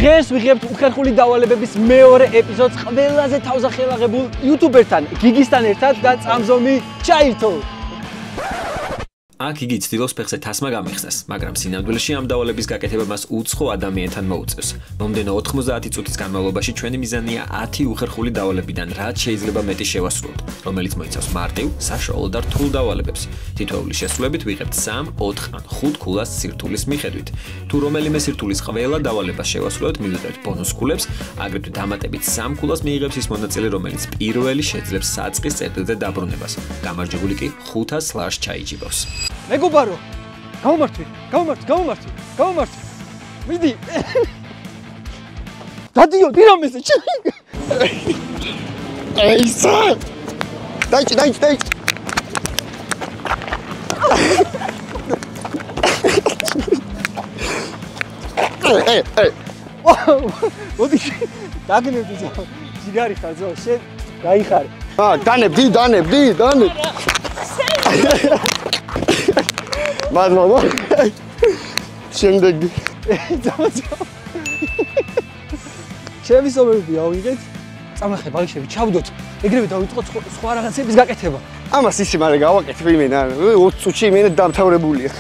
დღეს ვიღებთ უხერხული დავალებების მეორე ეპიზოდს ყველაზე თავზახელაღებულ იუთუბერთან, გიგისთან ერთად და წამზომი ჩაირთო. აქ იგი ცდილობს ფეხზე თასმა გამიხსნას, მაგრამ სინამდვილეში ამ დავალების გაკეთება მას უცხო ადამიანთან მოუწევს. მომდენო 90 წუთის განმავლობაში ჩვენი მიზანია 10 უხერხული დავალებიდან რაც შეიძლება მეტი შევასრულოთ, რომელიც მოიცავს მარტივ, საშუალო და რთულ დავალებებს. თითოეული შესრულებით ვიღებთ 3, 4 ან 5 ქულას სირთულის მიხედვით. თუ რომელიმე სირთულის ყველა დავალებას შევასრულებთ, მივიღებთ ბონუს ქულებს, აგრეთვე დამატებით 3 ქულას მიიღებს ის მონაწილე, რომელიც პირველი შეძლებს საწყის წერტილზე დაბრუნებას. გამარჯვებული კი 500 ჩაიჯიბავს. მეგობარო, გამომართვი. მიდი. დადიოდი რამეზე. ეისა. დაიჭი. მოდი. დაგნებდი ზო. ჯიგარი ხარ ზო, შენ გაიხარე. დანებდი. მადლობა. შემდეგი. ჩემი სომერები ავიღეთ. წამახე ბალიშები ჩავდოთ. ეგრევე დავიწყოთ სხვა რაღაცების გაკეთება. ამას ისე მალე გავაკეთებ იმენა. 20 წუთში იმენა დამთავრებულია.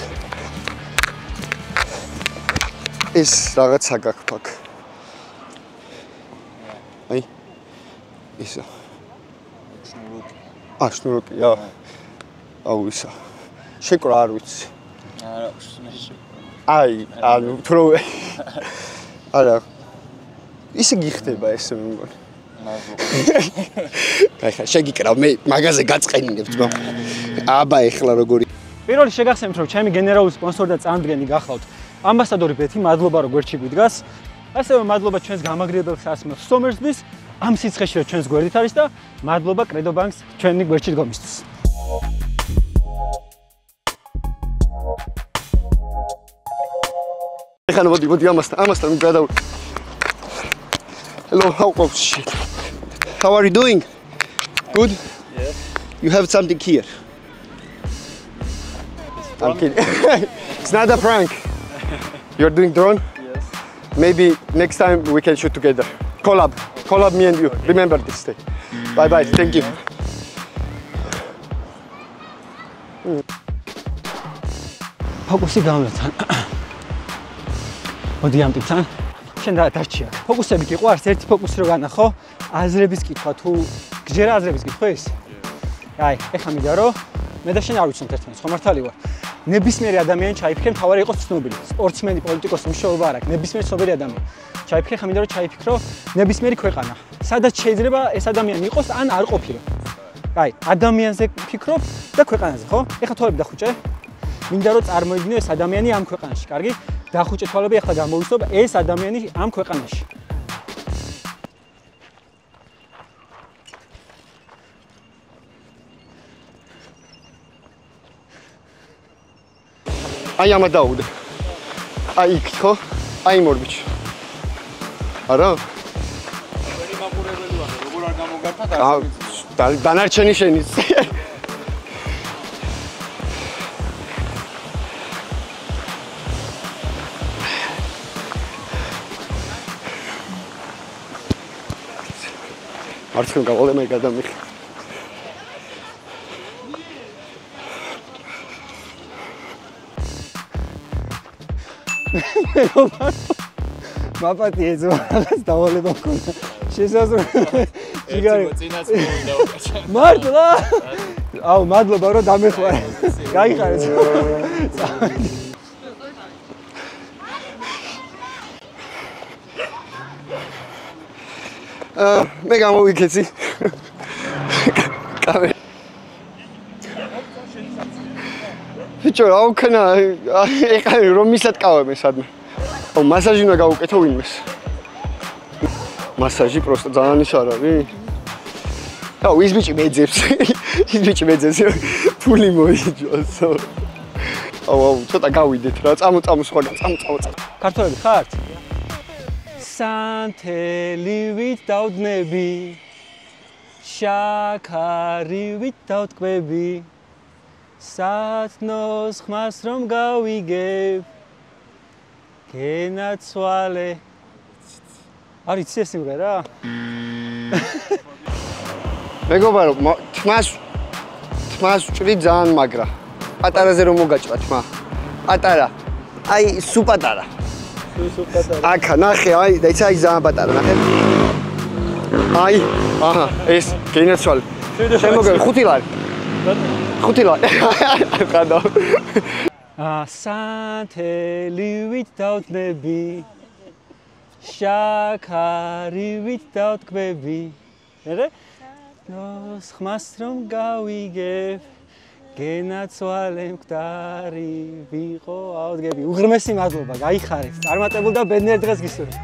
ეს რაღაცა გაქფაქ. აი. ისა. შნუროკი. აუ ისა. შეკრა არ ვიცი. არა, შნეში. აი, ანუ თრო არა. ისე გიხდება ესე მე მგონი. მადლობა. შეგიკრავ მე მაღაზე გაწყენინებ ძმა. აბა ეხლა როგორი. პირველი შეგახსენებთ რომ ჩემი გენერალური სპონსორი და წამდგენი გახლავთ ამბასადორი ბეთი, მადლობა რომ გვერდში გვიდგას. ასევე მადლობა ჩვენს გამაგრებელ სასმელ სომერსბის ამ სიცხეში რომ ჩვენს გვერდით არის და მადლობა კრედო ბანკს ჩვენი გვერდში დგომისთვის. ეხლა მოდი ამასთან გადავ. Hello, shit. How are you doing? Good? Yes. You have something here. I'm kidding. It's not a prank. You're doing drone? Yes. Maybe next time we can shoot together. Collab me and you. Remember this day. Bye. Thank you. ფოკუსი გამოვთან. მოდი ამტკიცან. შენ დარჩია. ფოკუსები კი ყوارს ერთი ფოკუსი რო განახო, აზრების კითხვა თუ გჯერა აზრების კითხვა ის? აი, ეხლა მინდა რომ მე და შენ არ ვიცნობთ ერთმანეთს, ხო მართალი ვარ? ნებისმიერი ადამიანი ჩაიფიქრე, მთავარი იყოს ცნობილი. სპორტსმენი, პოლიტიკოსი, მნიშვნელობა არ აქვს. ნებისმიერი ცნობილი ადამიანი. ჩაიფიქრე, ხა მინდა რომ ჩაიფიქრო ნებისმიერი ქვეყანა. სადაც შეიძლება ეს ადამიანი იყოს ან არ ყოფილიყო. აი, ადამიანზე ფიქრობ და ქვეყანაზე, ხო? ეხლა თვალები დახუჭე. მინდა რომ წარმოიდგინო ეს ადამიანი ამ ქვეყანაში, კარგი? დახუჭე თვალები, ეხლა გამოვიცნობ ეს ადამიანი ამ ქვეყანაში. აი ამა დაუდე. აი იქ ხო? აი მორბიჩი. არა? ვერი მაყურებელი ვარ, როგორ არ გამოგართა დანარჩენი შენი. არცენ გავალე მე გადამიხ. მაპატი ეძო რაღაც დავალება მქონდა. შესაძლოა. ჯიგარი. წინაც მოვიდა უკაჩა. მართლა? აუ, მადლობა რომ დამეხმარე. გაიხარეთ. მე გამოვიქეცი. კამერა. ბიჭო, რა უკნა, ეხლა რომ მისატკავებ სადმე. ო, მასაჟი უნდა გავუკეთო ვინმეს. მასაჟი პროსტა ძალიან ის არ არის. აუ, ის ბიჭი მეძებს. ფული მოიჯოს. აუ, ცოტა გავიდეთ რა, წამო სხვა, წამო. ქართველები ხართ? სანთელივით დავდნები, შაქარივით დავტყვები, სათნოს ხმას რომ გავიგებ, გენაცვალე. არის ეს სიმღერა? მეგობარო, თმას ვჭრი ძალიან მაგრა. პატარაზე რომ მოგაჭრა თმა. პატარა. აი, სუ პატარა. სუ პატარა. აკა, ნახე, აი, და ის აი ძალიან პატარა, ნახე. აი, აჰა, ეს გენაცვალე. შემოგე 5 ლარი. 5 ლარი. ყადო. სანთელივით დავდნები. შაქარივით დავთქმები. ერე? ნოს ხმას რომ გავიგებ. გენაცვალე მკვდარი ვიყო ავდგები. უღრმესი მადლობა, გაიხარეთ. წარმატებულ და ბედნიერ დღეს გისურვებთ.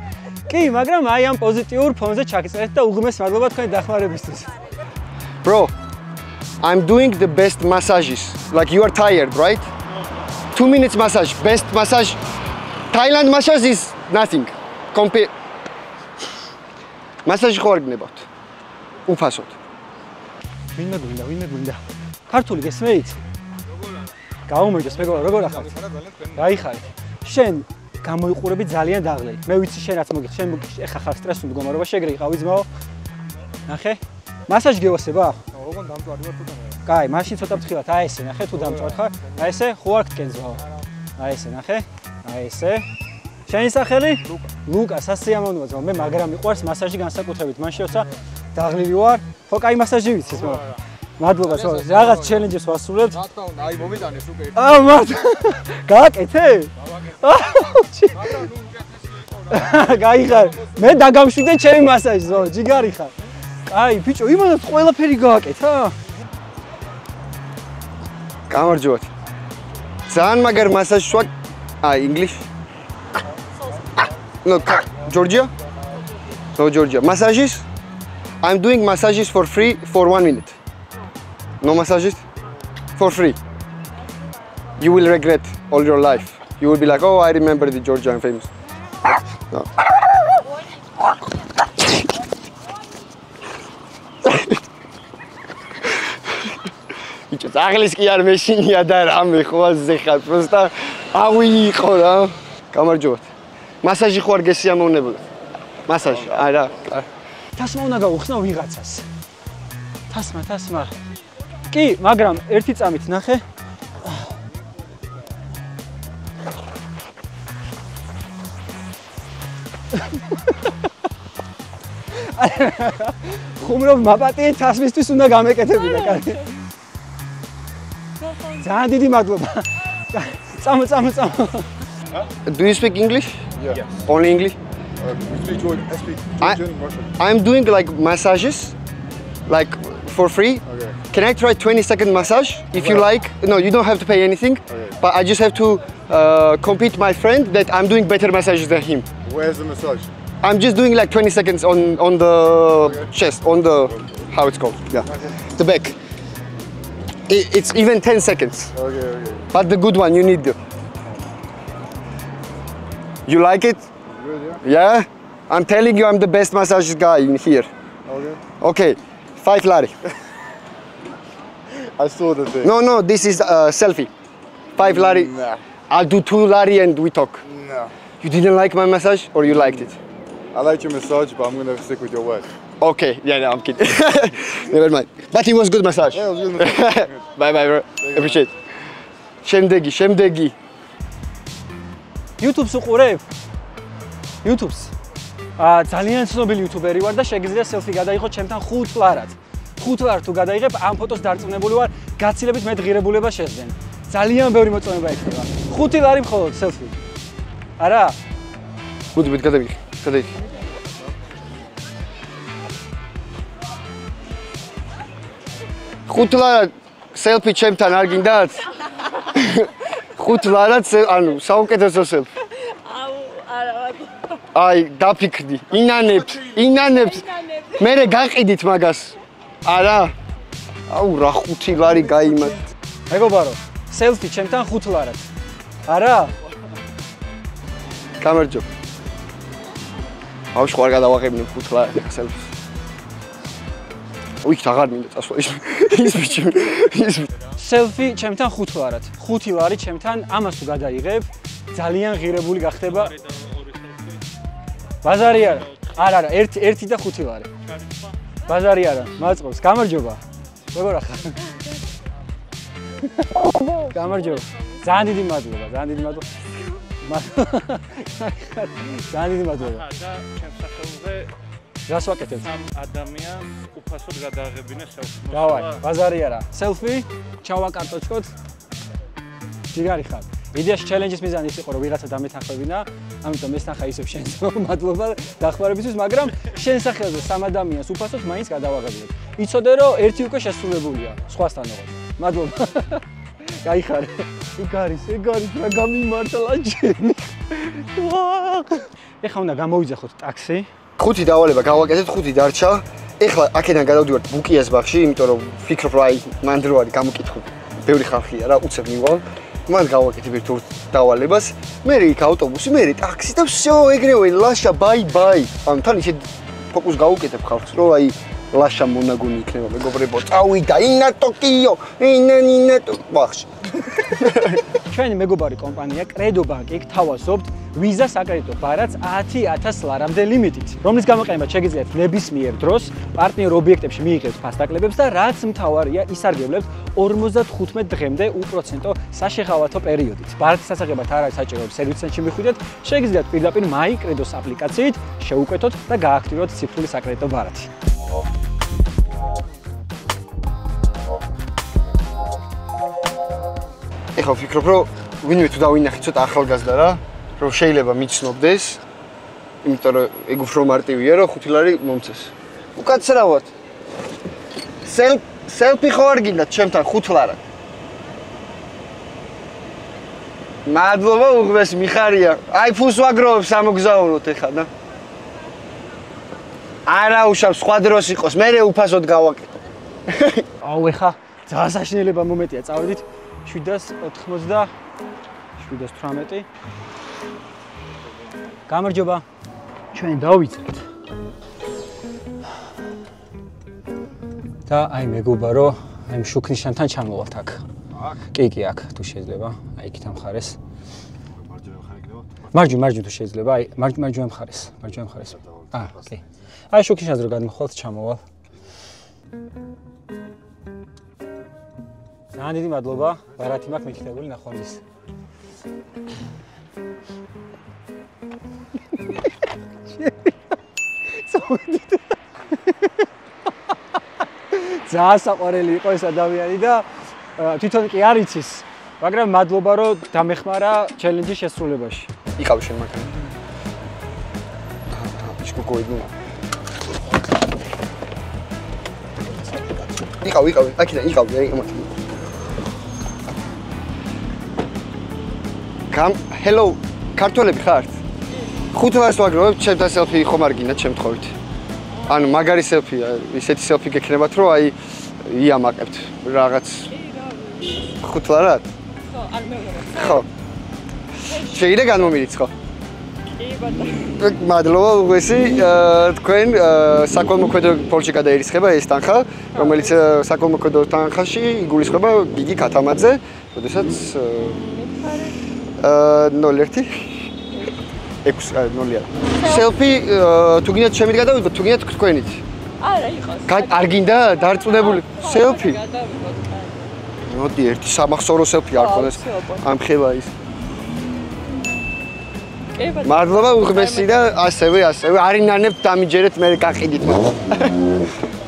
კი, მაგრამ აი ამ პოზიტიურ ფონზე ჩაგწერეთ და უღრმეს მადლობა თქვენი დახმარებისთვის. Bro, I'm doing the best massages. Like you are tired, right? 2 minutes massage, best massage. Thailand massage is nothing. Compare. Massage ხო არ გნებავთ. უფასოდ. ვინმე გვინდა. ქართული გესმეით? გაუმეჯოს მეგობრა, როგორ ახალთ? გაიხარეთ. შენ გამოიყურები ძალიან დაღლილი. მე ვიცი შენ რაც მოგიხ, შენ ეხა ხარ სტრესულ მდგომარეობაში, შეგრეი ყავი ძმაო. ნახე. მასაჟი გევასება? ოღონდ დამწვარი ვარ თუ და. კაი, მაშინ ცოტა ფრთხილად, აი ესე, ნახე თუ დამწვარ ხარ. აი ესე, ხო არ გტკენ ძმაო. აი ესე, ნახე. აი ესე. შენი სახელი? ლუკა, სასიამოვნოა ძმაო. მე მაგრამ მიყვარს მასაჟი განსაკუთრებით. მაშინ როცა დაღლილი ვარ, ხო კაი მასაჟი ვიცი ძმაო. მადლობა, ხო, რაღაც ჩელენჯებს ვასრულებთ. რა თქმა უნდა, აი მომიტანეს უკვე. აა, მართლა. გააკეთე? მაგრამ ნუ უკეთესი იყო რა. გაიხარ. მე დაგამშვიდე ჩემი მასაჟი, ზო, ჯიგარი ხარ. კაი, ბიჭო, იმანაც ყველაფერი გააკეთა? გამარჯობათ. ძალიან მაგარ მასაჟს ვაკ. აი, English. No, Georgia? No, Georgia. Massages? I'm doing massages for free for 1 minute. No massages? For free. You will regret all your life. You will be like, oh, I remember the Georgia, I'm famous. No. Icho, zaglis ki ar meshinia da rame khoze khat. Prosta avuyiko ra. Gamarjobat. Massaži ხო არ გესიამოვნებოდა. მასაჟი, არა. თასმა უნდა გაუხსნა ვიღაცას. თასმა. კი, მაგრამ ერთი წამით ნახე. ხუმრობ მაპატიე თასმისთვის უნდა გამეკეთებინა, კაცი. ძალიან დიდი მადლობა. წამო. Do you speak English? Yeah. Only English? We speak Georgian and Russian. I'm doing like massages, like for free. Okay. Can I try 20-second massage? If you like, no, you don't have to pay anything. Okay. But I just have to compete my friend that I'm doing better massages than him. Where's the massage? I'm just doing like 20 seconds on the chest, on the, how it's called, yeah, the back. It's even 10 seconds. Okay. But the good one, you need to. You like it? Good, yeah? Yeah? I'm telling you, I'm the best massage guy in here. Okay. Okay, 5 lari. I saw the thing. No, this is selfie. 5 lari. Nah. I'll do 2 lari and we talk. No. You didn't like my massage or you liked it? I like your massage, but I'm gonna stick with your word. Okay, yeah, I'm kidding. Never mind. But it was good massage. Yeah, it was good massage. Bye, bro. Appreciate. Შემდეგი. YouTube-ს უყურებ? YouTube-ს. ძალიან ცნობილი YouTuber-ი ვარ და შეგიძლია selfie გადაიღო ჩემთან 5 ლარად. 5 ლარ თუ გადაიღებ, ამ ფოტოს დარწმუნებული ვარ, გაცილებით მეტ ღირებულება შეძენ. ძალიან ბევრი მოწონება ექნება. 5 ლარი მხოლოდ selfie. არა? გუდებით გადავიღე. 5 ლარად selfie ჩემთან არ გინდათ? 5 ლარად ანუ საუკეთესო selfie. აი, დაფიქრდი. ინანებთ. მერე გაყიდით მაგას. არა? აუ, რა 5 ლარი გაიმართ. მეგობარო, selfie ჩემთან 5 ლარად. არა? გამარჯობა. აუ, სხვა გადავაღებინებ 5 ლარად selfie. უიქ აღარ მინდა წასვლა ის ბიჭი. selfie ჩემთან 5 ლარად. 5 ლარი ჩემთან ამას თუ გადაიღებ, ძალიან ღირებული გახდება. ბაზარი არა. არა, 1 და 5 ლარი. ბაზარი არა, მაწყობს. გამარჯობა. როგორ ახლა? გამარჯობა. ძალიან დიდი მადლობა, ძალიან დიდი მადლობა. ძალიან დიდი მადლობა. და ჩემს სახელზე რას ვაკეთებთ? ამ ადამიანს უფასოდ გადააღებინე სელფი. დავაი, ბაზარი არა. სელფი, ჩავაკარტოჩკოთ. ჯიგარი ხარ. იდეაში ჩელენჯის მიზანი ის იყო, რომ ვიღაცა დამეთანხმებინა, ამიტომ ეს ნახა ისევ შენს მადლობა დახმარებისთვის, მაგრამ შენ სახელზე სამ ადამიანს უფასოდ მაინც გადავაღებინებ. იცოდე, რომ ერთი უკვე შესრულებულია, სხვასთან ოღონდ. მადლობა. გაიხარე. ეგ არის რა გამიმართლა ჯენი. ეხლა უნდა გამოვიძახოთ ტაქსი. 5 დავალება გავაკეთეთ, 5 დარჩა. ეხლა აქედან გადავდივართ ბუკიას ბაღში, იმიტომ რომ ვფიქრობ რა მან დრო არის გამოკითხული. ბევრი ხალხია რა, უცებ მივალ. მან გავაკეთებ ერთ დავალებას. მე იქ ავტობუსი, მე ტაქსი და всё, ეგრევე ლაშა ბაი. ან თან ისე ფოკუს გავუკეთებ ხალხს, რომ აი ლაშა მონაგონი იქნება მეგობრებო. წავიდა ინა ტოკიო, ინა ბაღში. ჩვენი მეგობარი კომპანია კრედო ბანკი გთავაზობთ ვიზა საკრედიტო ბარათს 10,000 ლარამდე ლიმიტით, რომლის გამოყენება შეგიძლიათ ნებისმიერ დროს პარტნიორ ობიექტებში მიიღებთ ფასდაკლებებს და რაც მთავარია, ისარგებლებთ 55 დღემდე უპროცენტო საშეღავათო პერიოდით. ბარათის ასაღებად არ არის საჭირო სერვის ცენტრში მიხვიდეთ, შეგიძლიათ პირდაპირ My კრედოს აპლიკაციით შეუკვეთოთ და გააქტივიროთ ციფრული საკრედიტო ბარათი. ეხლა ვფიქრობ, რომ ვინმე თუ დავინახე ცოტა ახალგაზრდა რა, რომ შეიძლება მიცნობდეს, იმიტომ რომ ეგ უფრო მარტივია, რომ 5 ლარი მომწეს. უკაცრავად. სელფი ხო არ გინდათ ჩემთან 5 ლარად. მადლობა უღმეს მიხარია. აი ფულს ვაგროვებ სამოგზაუროთ ეხლა და. არა უშავ სხვა დროს იყოს, მე უფასოდ გავაკეთე. აუ ეხლა ძალიან საშინელება მომენტია, წავედით 780 718 გამარჯობა ჩვენ დავიცეთ და აი მეგობარო აი შუქნიშანთან ჩამოვალთ აქ კი აქ თუ შეიძლება აი იქით ამ ხარეს მარჯვენა თუ შეიძლება აი მარჯვენა მხარეს კი აი შუქნიშანს რო გადმოხვალთ ჩამოვალ ძალიან დიდი მადლობა, ბარათი მაქვს მიქნებული ნახვამდის. ძალიან საყვარელი იყო ეს ადამიანი და თვითონ კი არ იცის, მაგრამ მადლობა რომ დამეხმარა ჩელენჯის შესრულებაში. იყავი შენ მაგარი. ისკოკოიდნო. იყავი, აქედან იყავი, აი მაგარი. Hello, ქართველები ხართ? 5 ლარს ვაგროვებ, ჩემთან სელფი ხომ არ გინდათ შემთხვევით. ანუ მაგარი სელფია, ისეთი სელფი გექნებათ, რომ აი იამაყებთ რაღაც 5 ლარად? ხო, არ მეუბნებთ. ხო. შეიძლება განმომირიცხო? კი, ბატონო. მადლობა, უღესი, თქვენ საქველმოქმედო პოლში გადაირიცხება ეს თანხა, რომელიც საქველმოქმედო თანხაში იგულისხმება გიგი ქათამაძე, როდესაც 0-1 6 0-ია. სელფი თუ გინდათ შემით გადავიდოთ, თუ გინდათ თქვენით. არა, იყოს. არ გინდა დარწმუნებული სელფი? გადავიდოთ. მოდი ერთი სამახსოვრო სელფი არ ხონდეს ამ ხება ის. კი ბატონო. მადლობა უღმესი და ასევე არინანებთ დამიჯერეთ მე გაყიდით მაგ.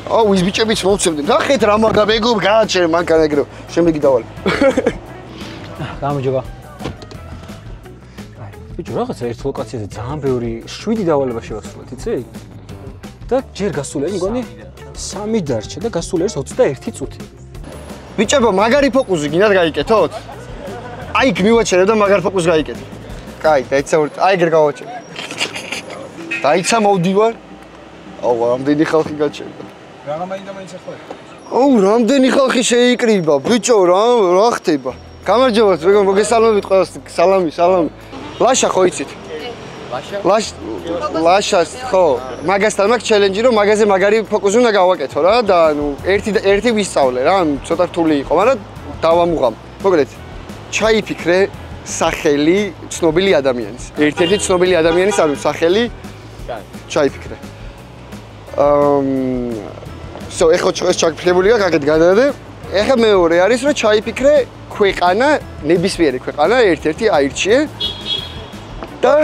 აუ ის ბიჭებიც მომწევდნენ. ნახეთ რა მაგა მეგობ გააჩერე მანქანა ეგრე. შემდეგი დავალე. გამარჯობა. ბიჭო, რაღაცა ერთ ლოკაციაზე ძალიან ბევრი 7 დავალება შევასრულეთ, იცი? და ჯერ გასული მგონი 3 დარჩა და გასული არის 21 წუთი. ბიჭებო, მაგარი ფოკუსი გინდათ გაიკეთოთ? აი იქ მივაჩერებ და მაგარ ფოკუსს გაიკეთე. კაი, დაიცავთ, აი ეგრე გავაჩერე. დაიცა მოვდივარ. აუ, რამდენი ხალხი გაჩერდა. რა მაინდა მაინც ახლა? აუ, რამდენი ხალხი შეიკრიბა, ბიჭო, რა ხდება? გამარჯობა, მოგესალმებით ყველას, სალამი. ლაშა ხო იცით? ლაშას ხო, მაგასთან მაქვს ჩელენჯი, რომ მაგაზე მაგარი ფოკუსი უნდა გავაკეთო რა და ნუ ერთი ვისწავლე რა, ცოტა რთული იყო, მაგრამ დავამუღამ. მოგეთ, ჩაიფიქრე სახელი ცნობილი ადამიანის. ერთ-ერთი ცნობილი ადამიანის არის სახელი ჩაიფიქრე. So, ეხლა ეს ჩაფიქრებულია, კაკეთ გადადე. ეხლა მეორე არის, რომ ჩაიფიქრე ქვეყანა, ნებისმიერი ქვეყანა, ერთ-ერთი აირჩიე. და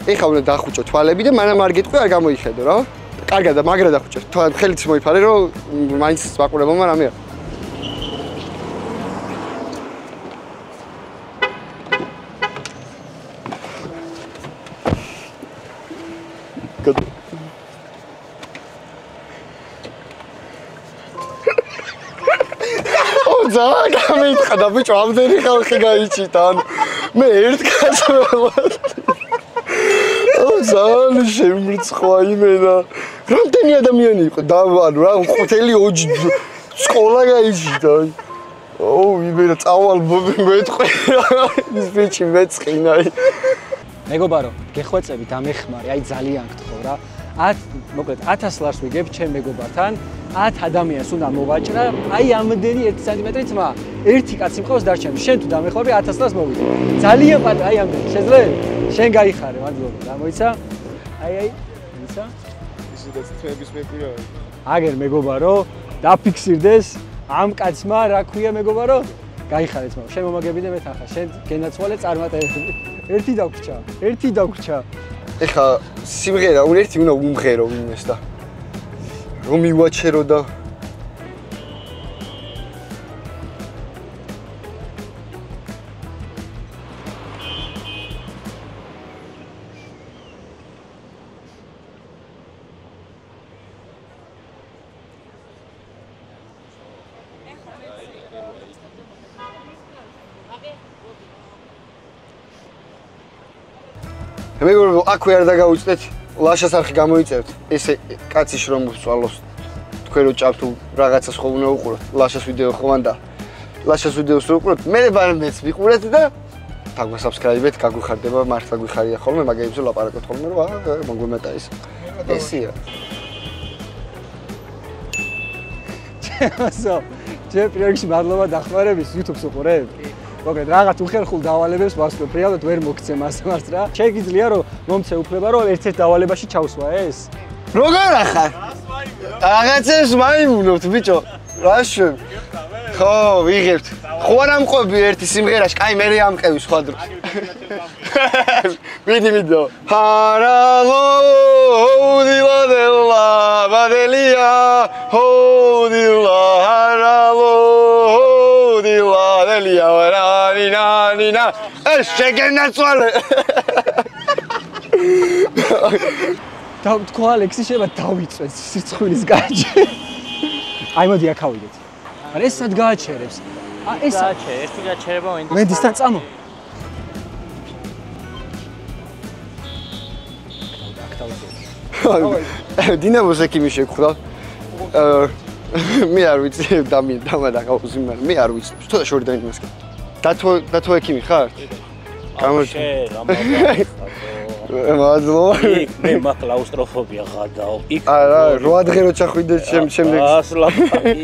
ეხლა უნდა დახუჭო თვალები და მანამ არ გეტყვი, არ გამოიხედო რა. კარგად და მაგრა დახუჭე. ხელიც მოიფარე, რომ მაინც ვაყურებელმა რამე არ. ძალიან გამიწყდა ბიჭო, ამდენი ხალხი გაიჭიტა. მე ერთ კაცს ველად. ძალიან შემრიცხვა იმენა. რამდენი ადამიანი იყო? ანუ რა, ყუთელი ოჯი სკოლა გაიჭიტა. იმენა წავალ მეტყვი. ის ბიჭი მეწყინა. მეგობარო, გეხვეწებით ამეხმარე, აი ძალიან გთხოვ რა. მოკლედ 1000 ლარს ვიგებ ჩემ მეგობართან. 10 ადამიანს უნდა მოვაჭრა, აი ამდენი 1 სანტიმეტრი თმა. ერთი კაცი მყავს დარჩენილი. შენ თუ დამეხმარები 1000 ლარს მოვიდე. ძალიან პატარა, აი ამდენი. შეძლებ? შენ გაიხარე, მადლობა. გამოიცა? აი, ისა? ისედაც თვეების მეპირა. აგერ მეგობარო, დაფიქსირდეს ამ კაცმა რა ქვია მეგობარო? გაიხარე თმა. შენ მომაგებინე მე თანხა. შენ გენაცვალე წარმატებები. ერთი დაგვრჩა. ეხლა სიმღერა ერთი უნდა უმღერო ვინმეს და რომ მივაჩერო და მეგობრებო, აქვე არ დაგაუწდეთ, ლაშას არხი გამოიწერთ. ესე კაცი შრომ ვწვალოს. თქვენ რო ჭამთ რაღაცას ხო უნდა უყუროთ. ლაშას ვიდეო ხوان და ლაშას ვიდეოს რო უყუროთ, მე მეც ვიყურეთ და დაგვასაბსკრაიბეთ, გაგვიხარდება, მართლა გვიხარია ხოლმე, მაგაებზე ლაპარაკობთ ხოლმე, რომ მოგვემეტა ის. ესია. ჩემო, ჩემ პრიორში მადლობა დახმარების YouTube-ს უყურებ. მოკლედ რაღაც უხერხულ დავალებებს ვასწრებ, რეალურად ვერ მოგცემ ასმართ რა. შეგიძლია რომ მომცე უფლება რომ ერთ-ერთ დავალებაში ჩავსვა ეს? როგორ ახარ? რაღაცებს მაიმუნობთ ბიჭო. რა შენ? ხო, ვიღებთ. ხო არ ამყვები ერთი სიმღერაში, კაი მე ამყევი სხვა დროს. ვიდო. ჰარალო, დილადელა, ბადელია, ჰოდილა, ჰარალო, დილადელია, ვარანინა, ეს შეგენაცვალე. თქვა ალექსი შეიძლება დავიწვეთ სიცხვილის გაჩე. აი მოდი აქ ავიდეთ. არა ეს სად გააჩერებს? ეს გააჩერე, ერთი გაჩერება ვინდა. მედისთან წამო. დინამოს ექიმი შეგხვდა. მე არ ვიცი დამადაღაუზი მაგრამ მე არ ვიცი. თუ შორი დაინდმასკი. დათო ექიმი ხარ? გამორჩე, რამადა. მადლობა. მე მაგ კлауსტროფობია ღადაო. არა, 8 დღე რო ჩახვიდე შემდეგ. ასლა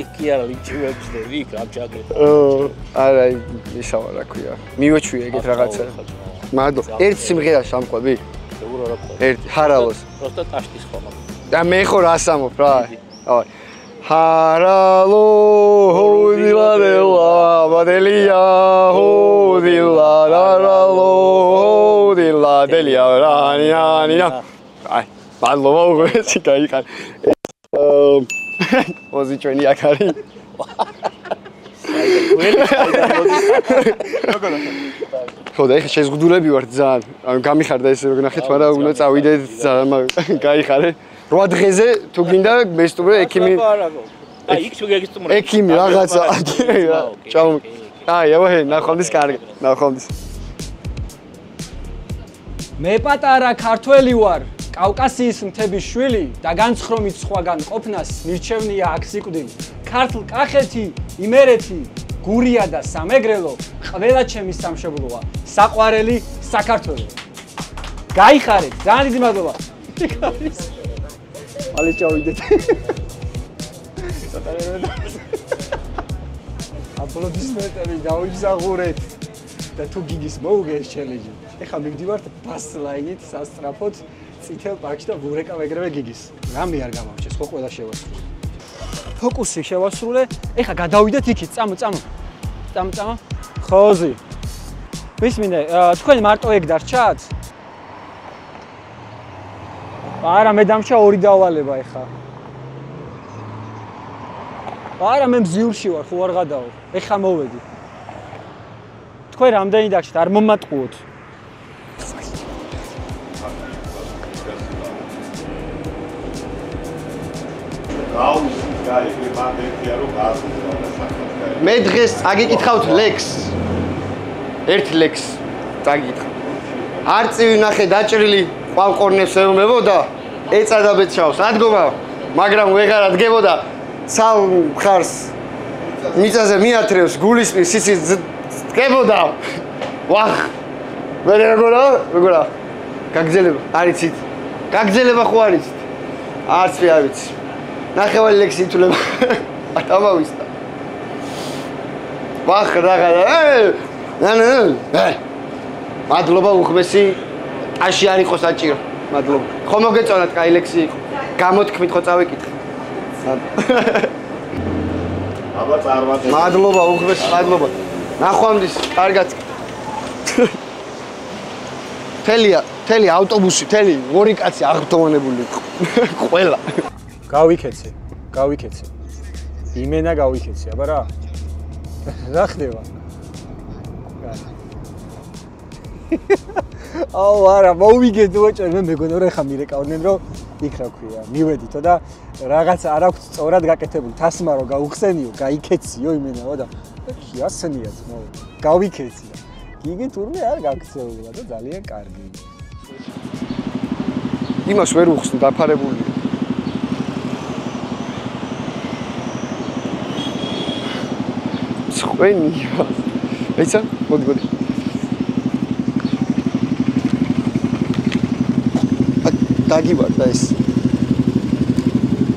იქი არა ლიჩვებს და იქ რა ჩაგედა. არა, ისავა რა ქვია. მივაჩვი ეგეთ რაღაცა. მადლობა. ერთ სიმღერას ამყვები? სეგურო რა ყო. ერთ ჰარალოს. просто ტაშტის ხომ. და მე ხო რას ამობ რა? აი. ჰარალო, ჰოდილადელა, ბადელია, ჰოდილა, რარალო, ჰოდილადელია, რანიანინა. აი, მადლობა უღეცი გაიყარ. ოზი ჩვენი აქ არის. ხო და ეხლა შეზღუდულები ვართ ძალიან. ანუ გამიხარდა ესე რომ გნახეთ, მაგრამ უნდა წავიდეთ ძალიან გაიხარე. 8 დღეზე თუ გინდა მესტუმრე ექიმი. აი იქ შეგეგისტუმრე. ექიმი რაღაცა. ჭაუ. აი, აბა, ნახვამდის კარგი. ნახვამდის. მე პატარა ქართველი ვარ, კავკასიის მთების შვილი და განცხრომით სხვაგან ყოფნას მირჩევნია აქ სიკვდილი. ქართლ კახეთი, იმერეთი, გურია და სამეგრელო, ყველა ჩემი სამშობლოა, საყვარელი საქართველო. გაიხარეთ, ძალიან დიდი მადლობა. მალე ჩავიდეთ. აპლოდისმენტები დაუჯზაღურეთ. და თუ გიგის მოუგე ეს ჩელენჯი. ეხლა მივდივართ ბასლაინით სასტრაფოდ წითელ პარკში და ვურეკა ვეგრევე გიგის. რამე არ გამარჩეს, ხო ყველა შევასრულე. ფოკუსი შევასრულე. ეხლა გადავიდეთ იქით, წამო. ხოზი. მისმინე, თქვენი მარტო ეგ დარჩათ? არა, მე დამჭა ორი დავალება ეხლა. არა, მე მზიურში ვარ, ხო არ გადავალ. ეხლა მოვედი. თქვენ რამდენი დაგჭირთ, არ მომატყუოთ. მე დღეს აგიკითხავთ ლექს. ერთ ლექს წაგიკითხავ. არწივი ნახე დაჭრილი ყავყორნებს ელმებოდა, ეწადა ბეჭავს, ადგომა, მაგრამ ვეღარ ადგებოდა. ცალ ხარს მიწაზე მიათრევს, გულისხმის სიცის დგებოდა. ვახ. მე როგორა? გაგძელება, არ იცით. გაგძელება ხო არ იცით? არც მე არ ვიცი. ნახევარი ლექსი ითვლება. ამავისდა. ვახ რაღაცა. მადლობა უხმესი. აში არ იყო საჭირო. მადლობა. ხო მოგეწონათ, კაი ლექსი იყო. გამოთქმით ხო წავიკითხე. აბა წარმატებული. მადლობა უხმესი, მადლობა. ნახვამდის, კარგად. თელი ავტობუსი, თელი ორი კაცი აღფრთოვანებული იყო. ყველა. გავიქეცე. იმენა გავიქეცე, აბა რა? რა ხდება? აუ არა, მოვიგეთ უეჭერ, მე მეგონა რომ ეხა მირეკავდნენ რომ იქ რა ქვია, მივედითო და რაღაც არ აქვს სწორად გაკეთებული, თასმა რომ გაუხსენიო, გაიქეციო იმენაო და ქიასენიათ, ნო, გავიქეცი. გიგი თურმე არ გაქცეულა და ძალიან კარგი. იმას ვერ უხსნი დაფარებული. ხვენია. ეცა, მოდი. დაგივარ და ეს.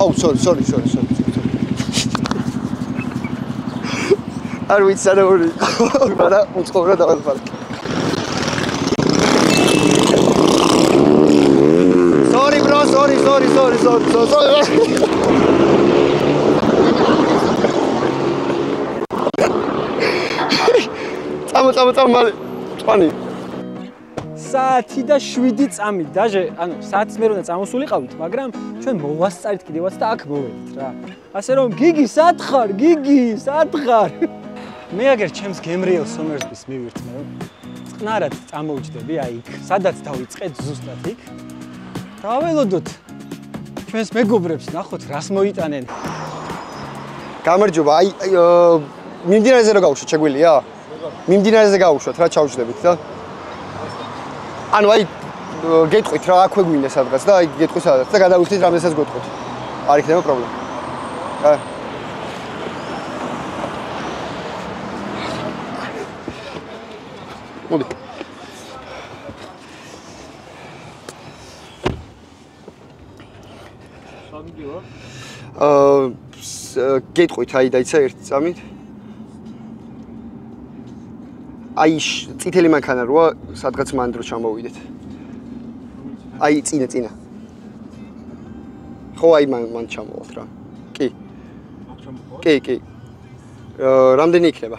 აუ, sorry. არ ვიცი რა ორი. არა, უცხოურად დავალფარ. Sorry bro, sorry. წამო მალე. წვანი. საათი და 7 წამი, დაჟე, ანუ საათის მერე უნდა წამოსულიყავით, მაგრამ ჩვენ მოვასწარით კიდევაც და აქ მოვედით რა. ასე რომ გიგი, სად ხარ? მე აგერ ჩემს გემრიელ სომერსბის მივირთმევ. წყნარად წამოვჯდები აი იქ, სადაც დავიწყეთ ზუსტად იქ. დაველოდოთ. ჩვენს მეგობრებს ნახოთ, რას მოიტანენ. გამარჯობა, აი მიმდინარეზე რა გავუშვათ, შეგვიძლია? მიმდინარეზე გავუშვათ, რა ჩავჯდებით და ანუ აი გეტყვით რა აქვე გვინდა სადღაც და აი გეტყვი სადღაც და გადავიხდით რამდენსაც გეტყვით. არ იქნება პრობლემა. აი. მოდი. გეტყვით აი დაიცა ერთი წამით. აი წითელი მანქანა როა სადღაც მან დრო ჩამოვიდეთ. აი წინა. ხო აი მან ჩამოვალთ რა. კი. კი. რამდენი იქნება?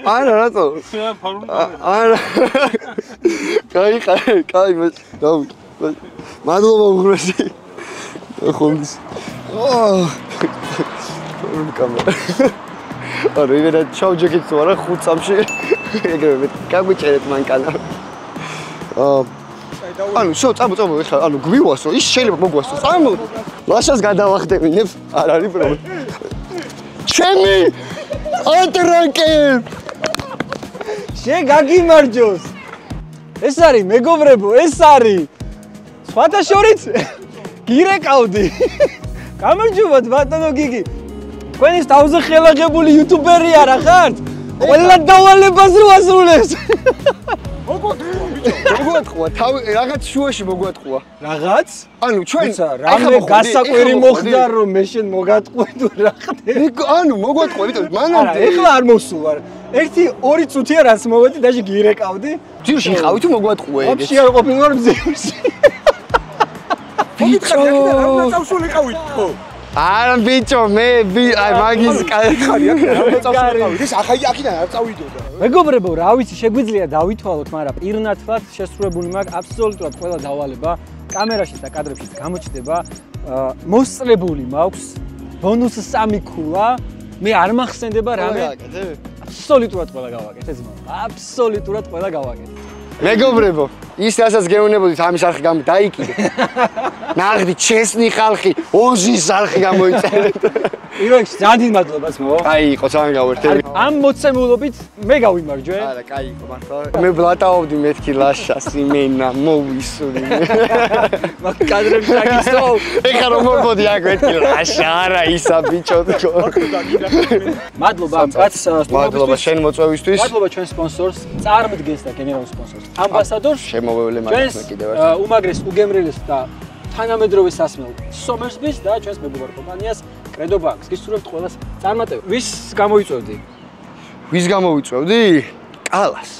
არა რატო? არა. კაი მე დავი. მადლობა უღრესი. ხონდის. კამერა. არა, იმენა ჩავჯექით თუ არა 5 წამში. ეგრევე გაგვიჭერეთ მანკანა. ანუ წამო ეხლა ანუ გვივასო, ის შეიძლება მოგვასო. წამო. ლაშას გადავახდებინებ, არ არის პრობლემა. ჩემი ანტრაკე. გაგიმარჯოს. ეს არის მეგობრებო, ეს არის. სხვათა შორის გირეკავდი. გამარჯობათ ბატონო გიგი. თქვენის თავზე ხელაღებული იუთუბერი არა ხართ? ყველა დავალებას რო ასრულებს. მოგვატყუა, თავი რაღაც შუაში მოგვატყუა. რაღაც? ანუ ჩვენ რამე გასაკვირი მოხდა რომ მე შენ მოგატყვე თუ რა ხდება. ანუ მოგვატყუა, იმიტომ მანამდე ეხლა არ მოსულ ვარ. 1-2 წუთია რაც მოვედი და გირეკავდი. ძირში ხავი თუ მოგვატყუა ეგეც. ვაფშე არ ყოფილი ვარ ძირში. ბიჭო, რა წავსული ყავით ხო? არა ბიჭო, მე აი მაგის ხარი აქ რა წავსული ყავით? ეს ახაი აქიდან არ წავიდოდა. მეგობრებო, რა ვიცი, შეგვიძლია დავითვალოთ, მაგრამ პირნათლად შესრულებული მაქვს აბსოლუტურად ყველა დავალება. კამერაშიც და კადრებშიც გამოჩნდება. მოსწრებული მაქვს ბონუს 3 ქულა. მე არ მახსენდება რამე. აბსოლუტურად ყველა გავაკეთე ძმა. აბსოლუტურად ყველა გავაკეთე. მეგობრებო, ის რასაც გეუბნებოდით ამის არხი დაიკიდე. ნაღდი ჩესნი ხალხი, ოზის არხი გამოიწერეთ. პირველ რიგში ძალიან დიდი მადლობა ძმაო. კაი იყო, ძალიან გავერთები. ამ მოცემულობით მე გავიმარჯვე. არა, კაი იყო მართლა. მე ბლატაობდი მეთქი ლაშას იმენა მოვისური. მაგ კადრებში აგისო. ეხლა რომ მოვიდი აქ მეთქი ლაშა, არა ისა ბიჭო თქო. მადლობა ამ კაცს მადლობა შენ მოწვევისთვის. მადლობა ჩვენ სპონსორს, წარმდგენს და გენერალურ სპონსორს. ამბასადორს შემოვევლე მაგას კიდევ ჩვენ უმაგრეს უგემრიელეს და თანამედროვე სასმელ სომერსბის და ჩვენს მეგობარ კომპანიას კრედო ბანკს გისურვებთ ყველას წარმატება. ვის გამოიწვევდი? ვის გამოვიწვევდი? კალას.